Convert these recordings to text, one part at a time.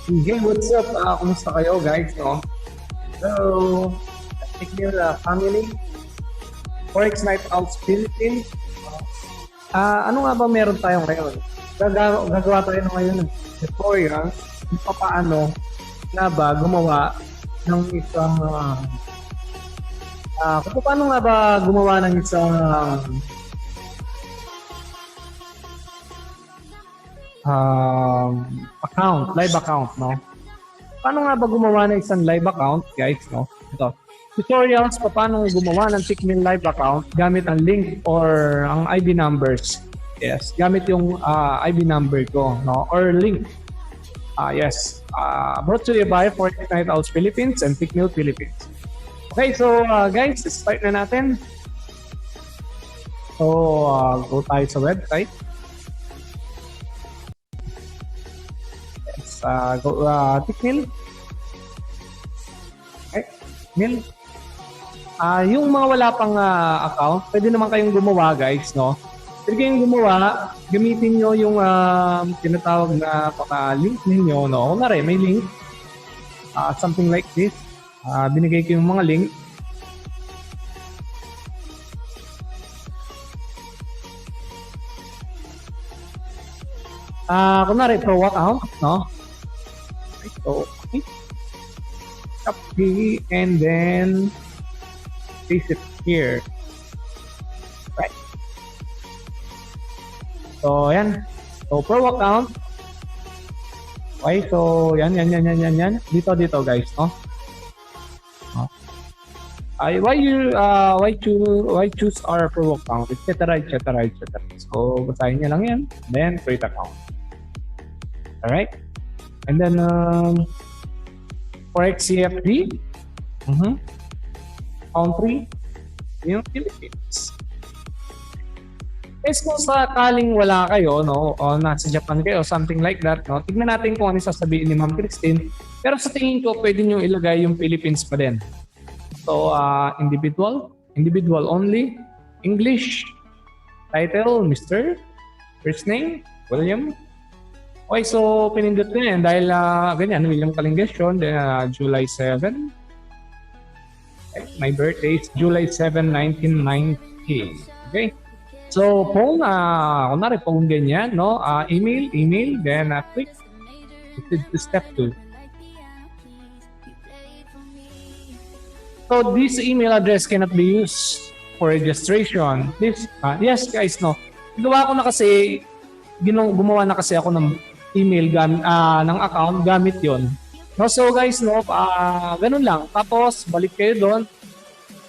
Hey, what's up? Kumusta kayo guys? No? So, take your family, Forex Night Out Philippines. Ano nga ba meron tayo ngayon? Gagawa tayo ngayon ng tutorial kung paano nga ba gumawa ng isang kung paano nga ba gumawa ng isang account, live account, no? Paano nga ba gumawa ng isang live account, guys, no? Ito. Tutorials paano gumawa ng Tickmill live account gamit ang link or ang IB numbers. Yes, gamit yung IB number ko, no? Or link. Yes. Brought to you by Forex Night Out Philippines and Tickmill Philippines. Okay, so guys, start na natin. So, go tayo sa website. Yes, go Tickmill. Okay, Mill. Yung mga wala pang account, pwede naman kayong gumawa, guys, no? Pwede kayong gumawa, gamitin nyo yung tinatawag na link ninyo, no? Kunwari, may link, something like this. Binigay ko yung mga link. Kunwari, pro account, no? So, okay. Copy, and then paste it here. Right. So, yan. So, pro account. Okay, so, yan. Dito, guys, no? Why choose our pro account, etc. So, basahin niyo lang yan. Then, create account. Alright? And then, Forex CFD. Country, yung Philippines. Guys, kung sakaling wala kayo, no, o nasa Japan kayo, something like that, no, tignan natin kung ano sasabihin ni Ma'am Christine. Pero sa tingin ko, pwede nyo ilagay yung Philippines pa din. So, individual only, English, title, Mr., first name, William. Okay, so pinindot ko yan dahil ganyan, William Kalingesyon, July 7. My birthday is July 7, 1990. Okay? So, phone, kunwari phone ganyan, no? Email, then click to step 2. So, this email address cannot be used for registration. This, yes guys, no? Gawa ko na kasi, gumawa na kasi ako ng email, ng account, gamit yon. No, so guys, no, ganun lang. Tapos balik kayo doon.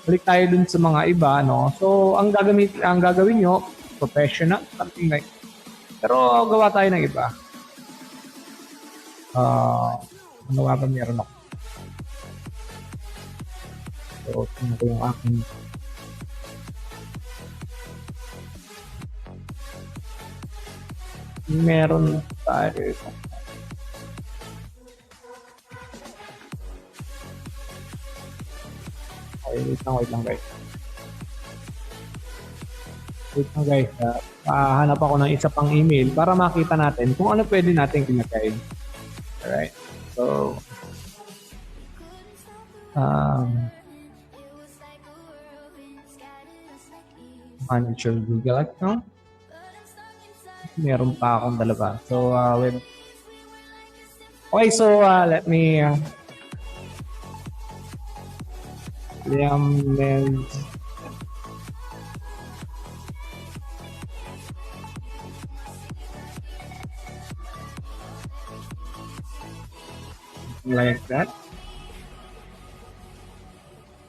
Balik tayo doon sa mga iba, no. So ang gagawin nyo, professional, something like. Pero gawa tayo ng iba. Ano ba meron ako? So, tingnan ko yung aking meron tayo ito. Wait lang guys. Hanap ako ng isa pang email para makita natin kung ano pwede natin ilagay. Alright. So, manage your Google account. Meron pa akong dalawa. So, okay, so let me like that.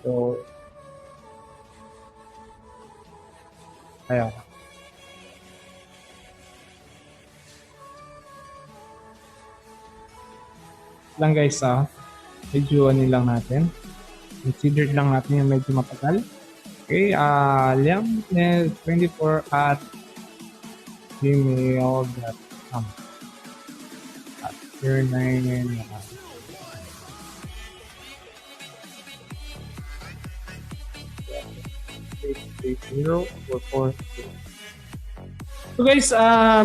So, ayan. Lang guys, medyo lang natin. Consider lang natin yung medyo matagal. Okay, liamnes24@gmail.com at your name. So guys,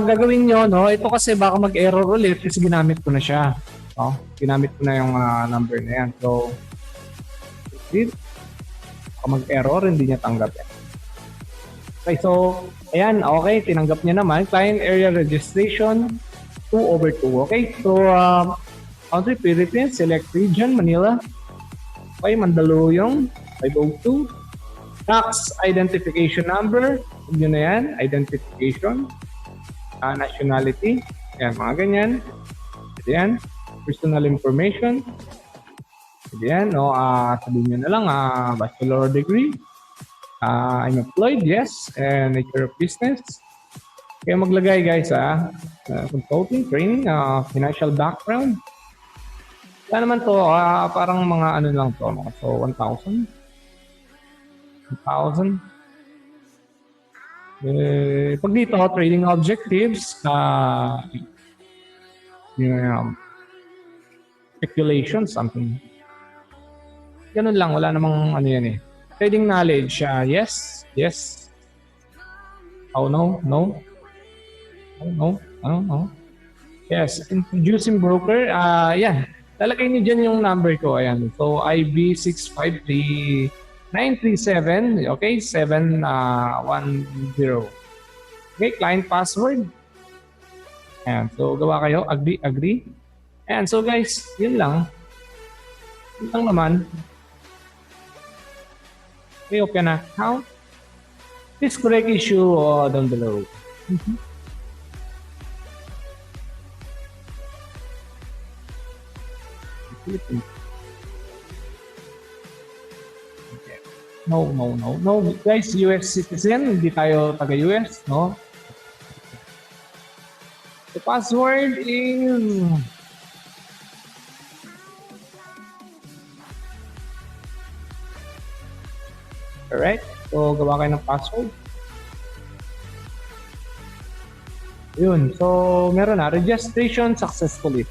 gagawin nyo, no? Ito kasi baka mag-error ulit kasi ginamit ko na siya. No? Ginamit ko na yung number na yan. So, proceed. Kung mag-error, hindi niya tanggap yan. Okay, so, ayan, okay, tinanggap niya naman. Client area registration, 2/2. Okay, so, country, Philippines, select region, Manila. Okay, Mandaluyong, 502. Tax identification number, yun na yan, identification. Nationality, yan, mga ganyan. Yan, personal information. Yan, no, sabihin nyo na lang, bachelor degree. I'm employed, yes, and nature of business. Kaya maglagay guys, consulting, training, financial background. Kaya naman to, parang mga ano lang to, no? So 1,000. 1,000. Pag dito, trading objectives, speculation, something. Ganun lang, wala namang ano yan eh. Trading knowledge, yes, yes. Oh, no, no. Oh, no, no, no. Yes, introducing broker, yeah. Lalagay niyo dyan yung number ko, ayan. So, IB653937, okay, 710. Okay, client password. Ayan, so gawa kayo, agree. Ayan, so guys, yun lang. Yun lang naman. Okay, open account. Please correct issue down below. Okay. No. Guys, US citizen, hindi tayo taga-US, no? The password is... Alright, so gawa kayo ng password. Yun, so meron na, registration successfully.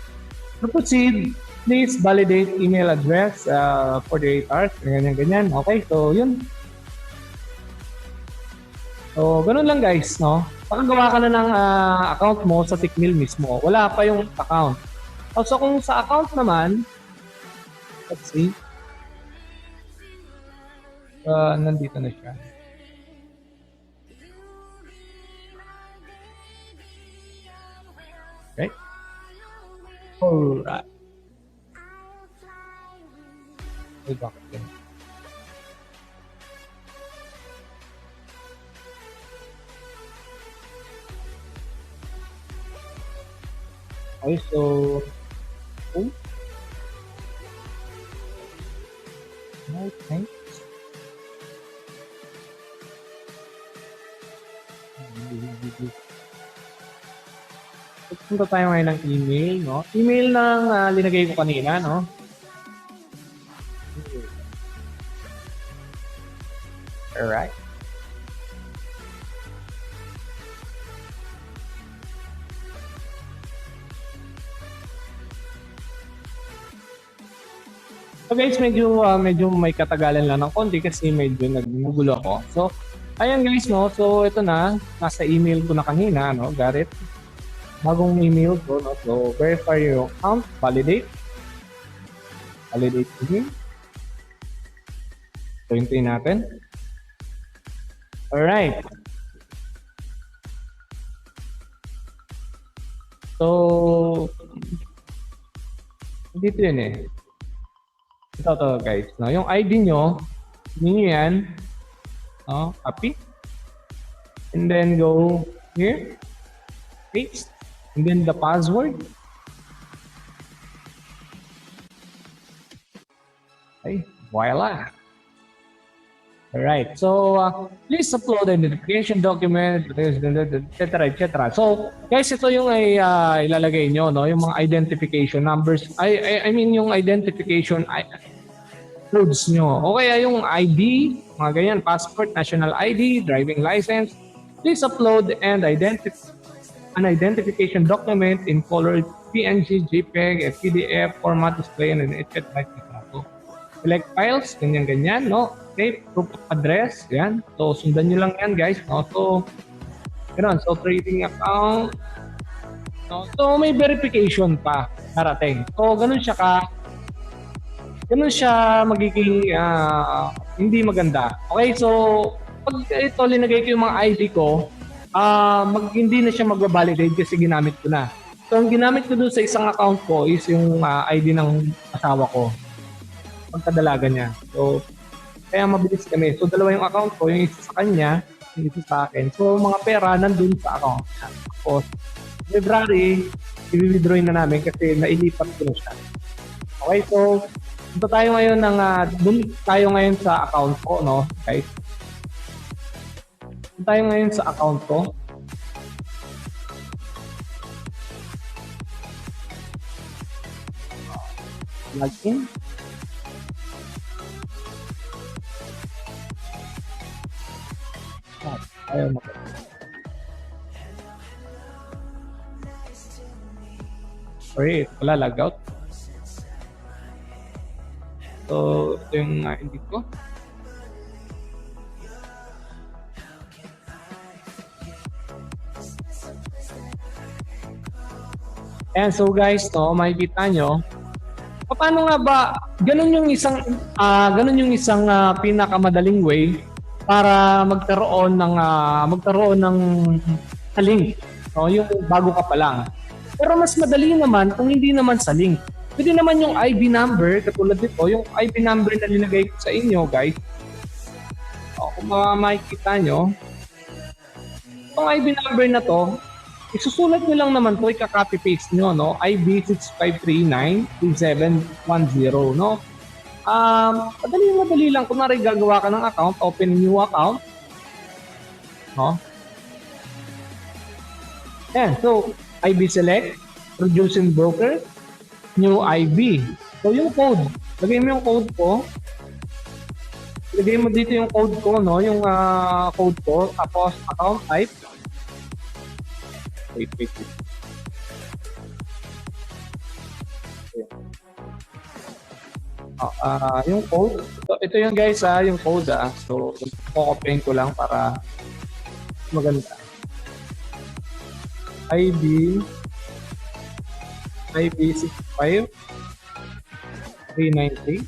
To proceed, please validate email address 48 hours, ganyan. Okay, so yun. So, ganun lang guys, no? Pakagawa ka na ng account mo sa Tickmill mismo. Wala pa yung account. So, kung sa account naman, let's see. Nandito na siya. Okay. Alright. Wait, bakit yun? Okay, so... Oh. Okay. Punta tayo ngayon ng email, no? Email ng linagay ko kanina, no? Alright. So guys, medyo may katagalan lang ng konti kasi medyo nagmugulo ako. So, ayan guys, no? So, ito na. Nasa email ko na kanina, no? Got it? Bagong email ko, no? So, verify your account. Validate. Validate email. So, hintayin natin. Alright. So, dito yun eh. Ito guys. No? Yung ID nyo, yan. No? Copy. And then go here. Paste. And then the password. Okay. Voila. Alright. So, please upload the identification document, etc. So, guys, ito yung ilalagay nyo, no? Yung mga identification numbers. I mean, yung identification codes nyo. O kaya yung ID, mga ganyan, passport, national ID, driving license. Please upload an identification document in color PNG, JPEG, PDF, format, display, and etc. So, select files, ganyan, no? Okay, proof of address, yan. So, sundan nyo lang yan, guys, no? So, ganoon. So, trading account. No? So may verification pa darating. So ganun siya magiging hindi maganda. Okay, so pag ito linagay ko yung mga ID ko, hindi na siya magbabalidate kasi ginamit ko na. So ang ginamit ko doon sa isang account ko is yung ID ng asawa ko, pagkadalaga niya. So kaya mabilis kami. So dalawa yung account ko, yung isa sa kanya, yung isa sa akin. So mga pera nandun sa account niya. Tapos February, i-withdraw na namin kasi nailipat ko na siya. Okay, so dun tayo ngayon sa account ko, no? Okay. Dun tayo ngayon sa account ko. Login. Ayaw mo. Sorry, ito pala, logout. So, ito yung ID ko. Ayan, so guys, no, makikita nyo, paano nga ba, ganun yung isang pinakamadaling way para magkaroon ng link, no, yung bago ka pa lang. Pero mas madali naman kung hindi naman sa link. Pwede naman yung IB number, katulad nito, yung IB number na linagay ko sa inyo, guys. O, kung makikita nyo, itong IB number na to, isusulat nyo lang naman to, ika-copy paste nyo, no? IB 6539-3710, no? Madali lang. Kung gagawa ka ng account, open new account, no? Yan, so, IB select, producing broker, new IB. So, yung code, lagay mo yung code ko, lagay mo dito yung code ko, no? Yung code ko, tapos account type, wait. Yung code. So, ito yung guys, yung code. So, kukopyahin ko lang para maganda. IB 65 393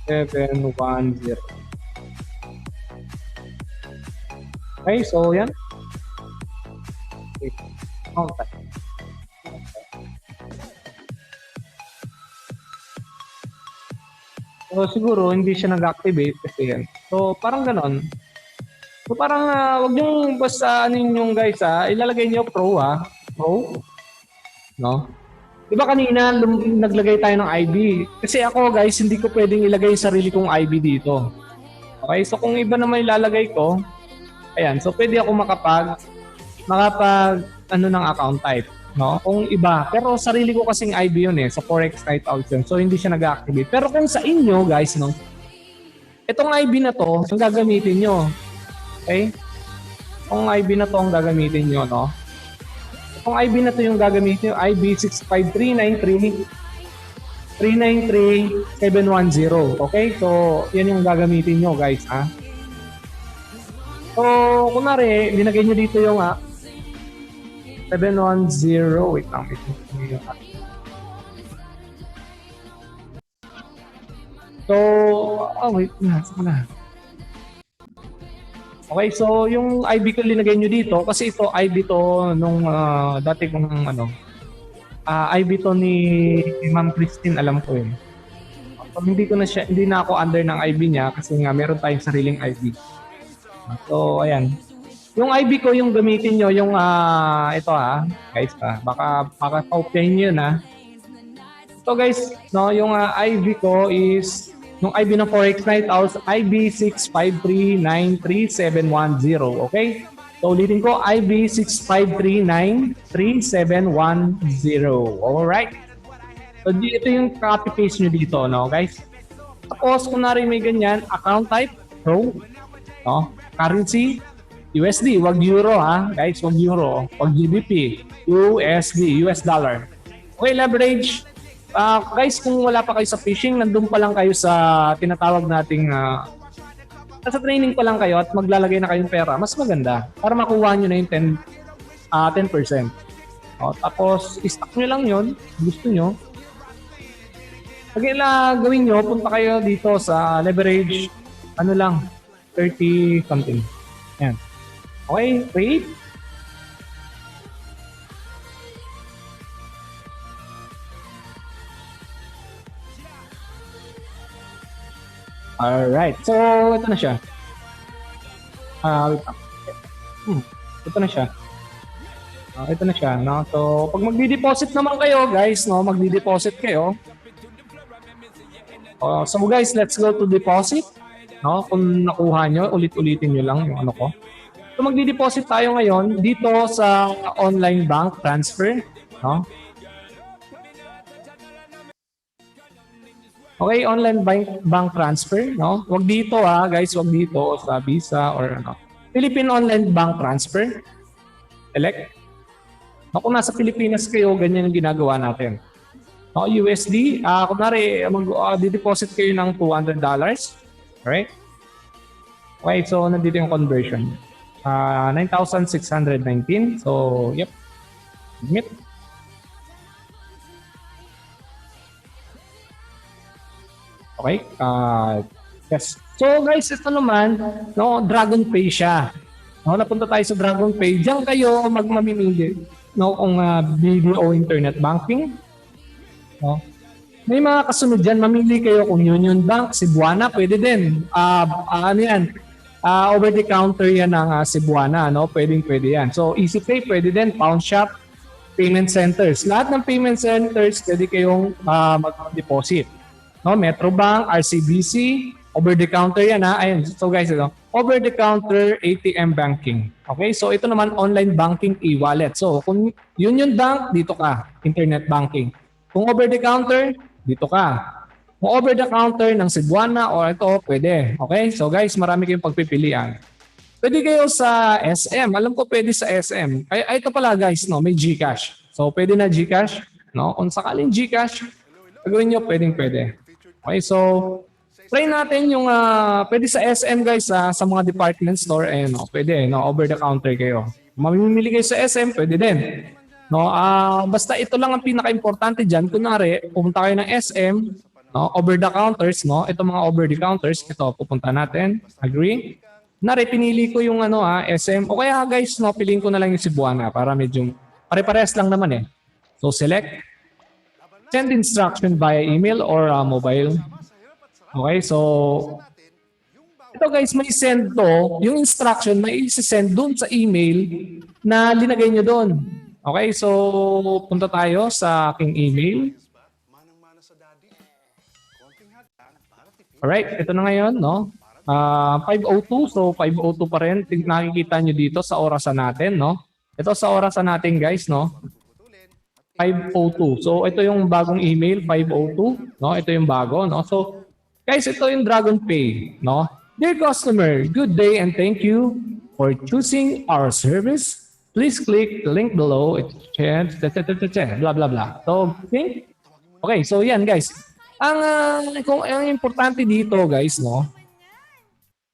710. Okay, so yan. Okay. Okay. So siguro hindi siya nag-activate kasi yan. So parang ganon. So parang wag niyong basta yung guys ilalagay niyo pro. No? Diba kanina naglagay tayo ng IB? Kasi ako guys hindi ko pwedeng ilagay yung sarili kong IB dito. Okay, so kung iba naman ilalagay ko, ayan, so pwede ako makapag ng account type, no? Kung iba, pero sarili ko kasing IB yun sa Forex Night Out yun. So hindi siya nag-activate. Pero kung sa inyo, guys, no? Itong IB na to, ang gagamitin nyo. Okay? Itong IB na to ang gagamitin nyo, no? Itong IB na to yung gagamitin nyo, IB 65393-710. Okay? So, yan yung gagamitin nyo, guys, ha? So, kunwari, linagay nyo dito yung 710. Wait lang. So, wait na. Saka na. Okay, so yung IB ko linagay nyo dito kasi ito IB to nung dati kong IB to ni Ma'am Christine, alam ko So, hindi na ako under ng IB niya kasi nga meron tayong sariling IB. So, ayan. Yung IB ko, yung gamitin nyo, yung ito guys, baka pa-opyahin nyo na. So guys, no, yung IB ko is, yung IB ng Forex Night Out, IB 65393-710, okay? So ulitin ko, IB 65393-710, alright? So ito yung copy-paste nyo dito, no, guys? Tapos, kung may ganyan, account type, pro, no? Currency, USD, wag euro guys, wag euro, wag GBP, USD, US dollar. Okay, leverage. Guys, kung wala pa kayo sa phishing, nandun pa lang kayo sa tinatawag nating Nasa training pa lang kayo at maglalagay na kayong pera, mas maganda para makuha nyo na yung 10%. O, tapos, stock nyo lang yun, gusto nyo. Pag gawin nyo, punta kayo dito sa leverage, ano lang, 30 something. Yan. Okay, wait. Alright, so ito na siya. Wait lang. Ito na siya. Ito na siya, no? So, pag magdi-deposit naman kayo, guys, no? Magdi-deposit kayo. So guys, let's go to deposit. No? Kung nakuha nyo, ulit-ulitin nyo lang yung ano ko. So magdi-deposit tayo ngayon dito sa online bank transfer. No? Okay, online bank transfer. No? Wag dito guys, wag dito sa Visa or ano. Philippine Online Bank Transfer. Select. No, kung nasa Pilipinas kayo, ganyan yung ginagawa natin. No, USD, kunwari, di-deposit kayo ng $200. Alright? Okay, so nandito yung conversion. 9,619. So, yep. Submit. Okay. Yes. So guys, ito naman, no, Dragon Pay siya. No, napunta tayo sa Dragon Pay. Diyan kayo mamimili, no, kung video o internet banking. No? May mga kasunod dyan, mamili kayo kung Union Bank, Cebuana, pwede din. Ano yan? Over the counter yan ng Cebuana, no? Pwede yan. So, EasyPay, pwede din. Pound Shop, Payment Centers. Lahat ng Payment Centers, pwede kayong mag-deposit. No? Metrobank, RCBC, over the counter yan Ayun. So guys, ito. Over the counter ATM banking. Okay? So, ito naman online banking e-wallet. So, kung Union Bank, dito ka. Internet banking. Kung over the counter, dito ka. Kung over the counter ng Cebuana o ito, pwede. Okay? So guys, marami kayong pagpipilian. Pwede kayo sa SM. Alam ko pwede sa SM. Ay ito pala guys, no, may GCash. So pwede na GCash, no? Kung sakaling GCash, gagawin nyo, pwede. Okay, so try natin yung pwede sa SM guys, sa mga department store, no, pwede, no, over the counter kayo. Mamimili kayo sa SM, pwede din. No, basta ito lang ang pinaka-importante diyan. Kunwari, pupunta kayo ng SM, no, over the counters, no. Ito mga over the counters, ito pupunta natin. Agree? Kunwari, pinili ko yung SM. O kaya guys, no, piliin ko na lang yung Cebuana para medyo pare-parehas lang naman So select. Send instruction via email or mobile. Okay, so ito guys, may send to. Yung instruction, may isi-send dun sa email na linagay nyo dun. Okay, so punta tayo sa aking email. Alright, ito na ngayon, no? 5:02, so 5:02 pa rin. Nakikita nyo dito sa orasan natin, no? Ito sa orasan natin, guys, no? 5:02. So ito yung bagong email, 5:02, no? Ito yung bago, no? So guys, ito yung Dragon Pay, no? Dear customer, good day and thank you for choosing our service. Please click the link below. Blah, blah, blah. So, okay, so yan guys. Ang importante dito guys, no?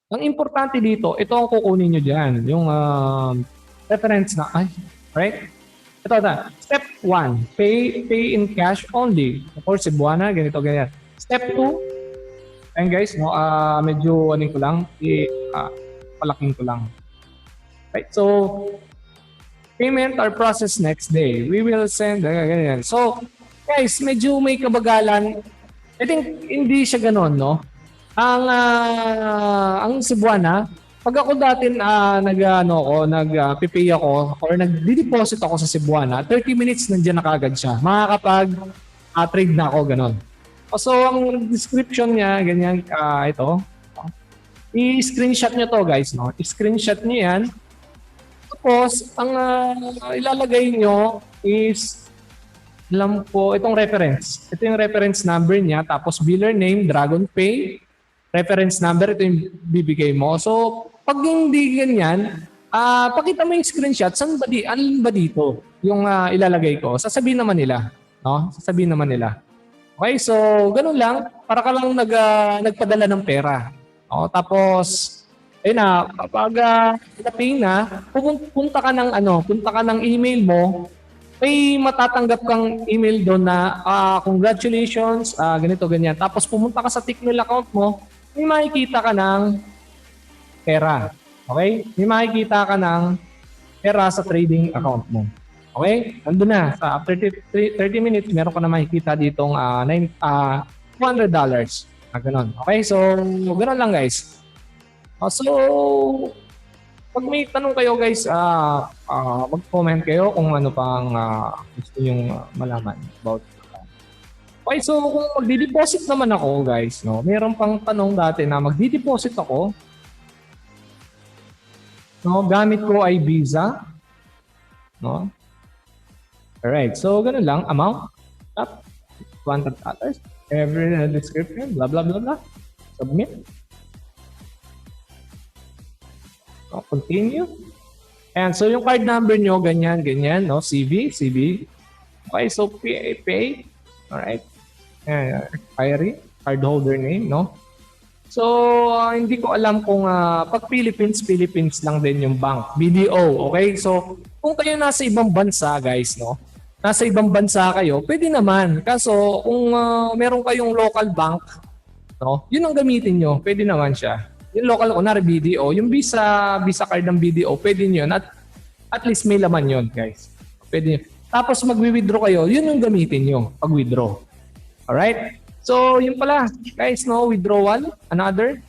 Ang importante dito, ito ang kukunin nyo dyan. Yung reference na, right? Ito na. Step 1, pay in cash only. Of course, Cebuana, ganito, ganyan. Step 2, ayun guys, no? Medyo aning ko lang, palaking ko lang. Right, so, payment are processed next day. We will send, ganyan. So, guys, medyo may kabagalan. I think hindi siya gano'n, no? Ang Cebuana, pag ako dati nag-pipay ako or nag-deposit ako sa Cebuana, 30 minutes nandiyan na kagad siya. Makakapag-trade na ako, gano'n. So, ang description niya, ganyan, ito. I-screenshot niyo to, guys, no? I-screenshot niyo yan. Tapos, ang ilalagay nyo is, alam ko, itong reference. Ito yung reference number niya. Tapos, biller name, Dragon Pay. Reference number, ito yung bibigay mo. So, pag hindi ganyan, pakita mo yung screenshot. Alin ba dito yung ilalagay ko? Sasabihin naman nila. No? Sasabihin naman nila. Okay, so, ganun lang. Para ka lang nagpadala ng pera. Tapos, ayun na, kapag na-pay na, punta ka ng email mo, may matatanggap kang email doon na congratulations, ganito, ganyan. Tapos pumunta ka sa Tickmill account mo, may makikita ka ng pera. Okay? May makikita ka ng pera sa trading account mo. Okay? Nandun na. Sa after 30 minutes, meron ka na makikita ditong $200. Ganon. Okay? So, ganon lang guys. So, pag may tanong kayo guys, mag-comment kayo kung ano pang gusto nyong malaman about. Okay, so kung magdi-deposit naman ako guys, no, meron pang tanong dati na magdi-deposit ako. No, gamit ko ay Visa. No? Alright, so ganun lang. Amount, tap, $200. Every description, blah, blah, blah, blah. Submit. Continue. And so yung card number nyo, ganyan, ganyan, no? CV. Okay, so pay. Alright. Expiry, cardholder name, no? So, hindi ko alam kung pag Philippines lang din yung bank. BDO, okay? So, kung kayo nasa ibang bansa, guys, no? Nasa ibang bansa kayo, pwede naman. Kaso, kung meron kayong local bank, no? Yun ang gamitin nyo. Pwede naman siya. Yung local, kunwari BDO, yung Visa card ng BDO, pwede nyo yun. At least may laman yun, guys. Pwede nyo. Tapos magwi-withdraw kayo, yun yung gamitin nyo pag-withdraw. Alright? So, yun pala. Guys, no? Withdrawal. Another.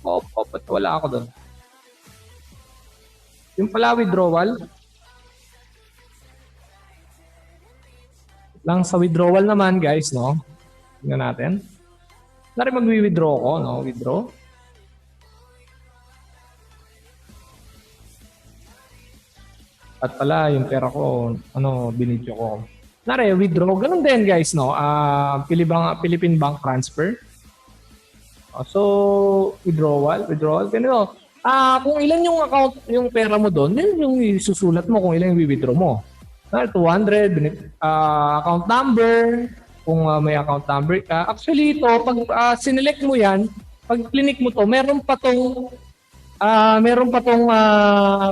Ba't wala ako doon? Yung pala, withdrawal. Lang sa withdrawal naman, guys, no? Tingnan natin. Nari magwi-withdraw ko, no? Withdraw. At pala, yung pera ko, binidyo ko. Nari, withdraw. Ganun din, guys, no? Philippine Bank Transfer. So, withdrawal. Ganito. Kung ilan yung account, yung pera mo doon, yun yung isusulat mo kung ilan yung withdraw mo. 200, account number, kung may account number ka. Actually, ito, pag sinelect mo yan, pag clinic mo to, meron pa tong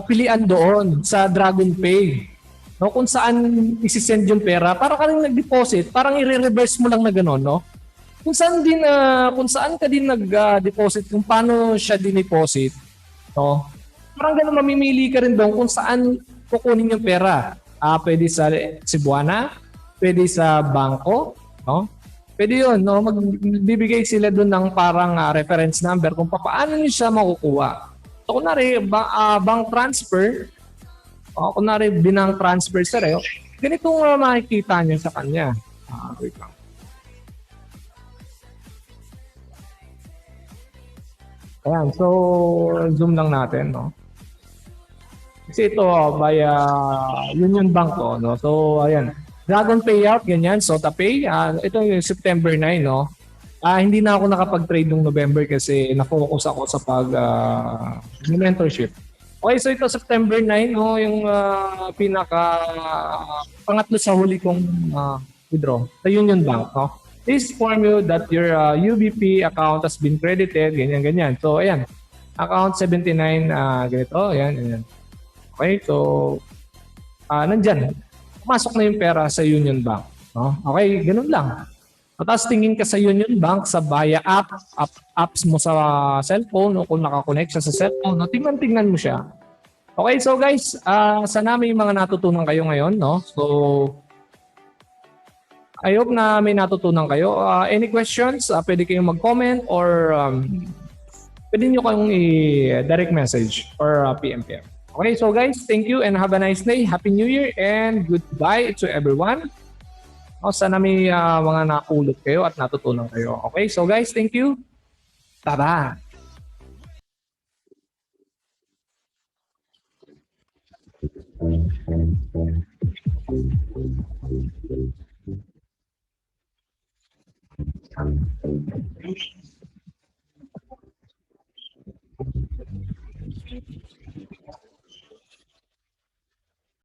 pilian doon sa DragonPay. No, kung saan isi-send yung pera, para ka rin nag-deposit, parang i-reverse mo lang na gano'n, no? Kung saan ka din nag-deposit, kung paano siya din-deposit, no? Parang gano'n, mamimili ka rin doon kung saan kukunin yung pera. Pwede sa Cebuana, pwede sa bangko, no? Pwede yun, no? Magbibigay sila doon ng parang reference number kung paano niyo siya makukuha. So, kunwari, bank transfer, kunwari, binang transfer sa reo, ganito makikita niyo sa kanya. Wait lang. Ayan, so, zoom lang natin, no? Kasi ito, via Union Bank to, no? So, ayan. Dragon Payout, ganyan. SOTAPay. Ito yung September 9, no? Hindi na ako nakapag-trade nung November kasi na-focus ako sa mentorship. Okay, so ito September 9, no? Yung pangatlo sa huli kong withdraw sa Union Bank, no? This inform you that your UBP account has been credited, ganyan. So, ayan. Account 79, ganito. Ayan. Okay, so nandyan. Pumasok na yung pera sa Union Bank. No? Okay, ganun lang. Tapos tingin ka sa Union Bank sa via apps mo sa cellphone o kung nakakonect siya sa cellphone, no? Tingnan mo siya. Okay, so guys, sana may mga natutunan kayo ngayon, no? So, I hope na may natutunan kayo. Any questions, pwede kayong mag-comment or pwede nyo kayong i-direct message or PM. Okay, so guys, thank you and have a nice day. Happy New Year and goodbye to everyone. Sana may mga nakulot kayo at natutunan kayo. Okay, so guys, thank you. Tara!